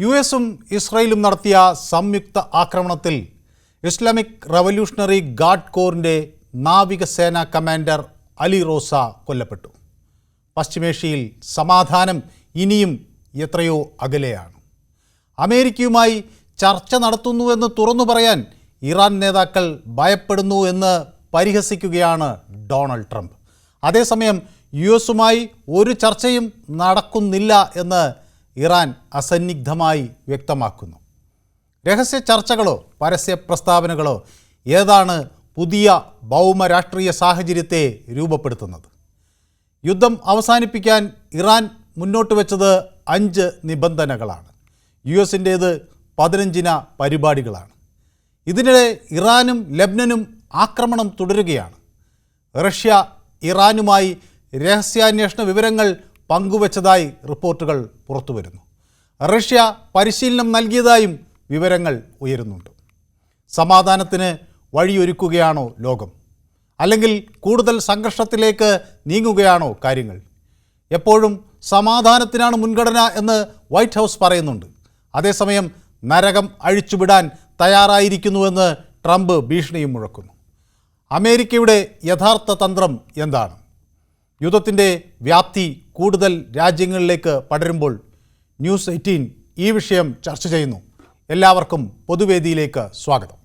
യുഎസും ഇസ്രായേലും നടത്തിയ സംയുക്ത ആക്രമണത്തിൽ ഇസ്ലാമിക് റവല്യൂഷണറി ഗാർഡ് കോറിൻ്റെ നാവികസേനാ കമാൻഡർ അലി റോസ കൊല്ലപ്പെട്ടു. പശ്ചിമേഷ്യയിൽ സമാധാനം ഇനിയും എത്രയോ അകലെയാണ്. അമേരിക്കയുമായി ചർച്ച നടത്തുന്നുവെന്ന് തുറന്നു പറയാൻ ഇറാൻ നേതാക്കൾ ഭയപ്പെടുന്നു എന്ന് പരിഹസിക്കുകയാണ് ഡൊണാൾഡ് ട്രംപ്. അതേസമയം യുഎസുമായി ഒരു ചർച്ചയും നടക്കുന്നില്ല എന്ന് ഇറാൻ അസന്നിഗ്ധമായി വ്യക്തമാക്കുന്നു. രഹസ്യ ചർച്ചകളോ പരസ്യ പ്രസ്താവനകളോ ഏതാണ് പുതിയ ഭൗമരാഷ്ട്രീയ സാഹചര്യത്തെ രൂപപ്പെടുത്തുന്നത്? യുദ്ധം അവസാനിപ്പിക്കാൻ ഇറാൻ മുന്നോട്ട് വെച്ചത് 5 നിബന്ധനകളാണ്. യുഎസിൻ്റേത് 15 പരിപാടികളാണ്. ഇതിനിടെ ഇറാനും ലബ്നനും ആക്രമണം തുടരുകയാണ്. റഷ്യ ഇറാനുമായി രഹസ്യാന്വേഷണ വിവരങ്ങൾ പങ്കുവച്ചതായി റിപ്പോർട്ടുകൾ പുറത്തുവരുന്നു. റഷ്യ പരിശീലനം നൽകിയതായും വിവരങ്ങൾ ഉയരുന്നുണ്ട്. സമാധാനത്തിന് വഴിയൊരുക്കുകയാണോ ലോകം? അല്ലെങ്കിൽ കൂടുതൽ സംഘർഷത്തിലേക്ക് നീങ്ങുകയാണോ കാര്യങ്ങൾ? എപ്പോഴും സമാധാനത്തിനാണ് മുൻഗണന എന്ന് വൈറ്റ് ഹൗസ് പറയുന്നുണ്ട്. അതേസമയം നരകം അഴിച്ചുവിടാൻ തയ്യാറായിരിക്കുന്നുവെന്ന് ട്രംപ് ഭീഷണിയും മുഴക്കുന്നു. അമേരിക്കയുടെ യഥാർത്ഥ തന്ത്രം എന്താണ്? യുദ്ധത്തിൻ്റെ വ്യാപ്തി കൂടുതൽ രാജ്യങ്ങളിലേക്ക് പടരുമ്പോൾ ന്യൂസ് 18 ഈ വിഷയം ചർച്ച ചെയ്യുന്നു. എല്ലാവർക്കും പൊതുവേദിയിലേക്ക് സ്വാഗതം.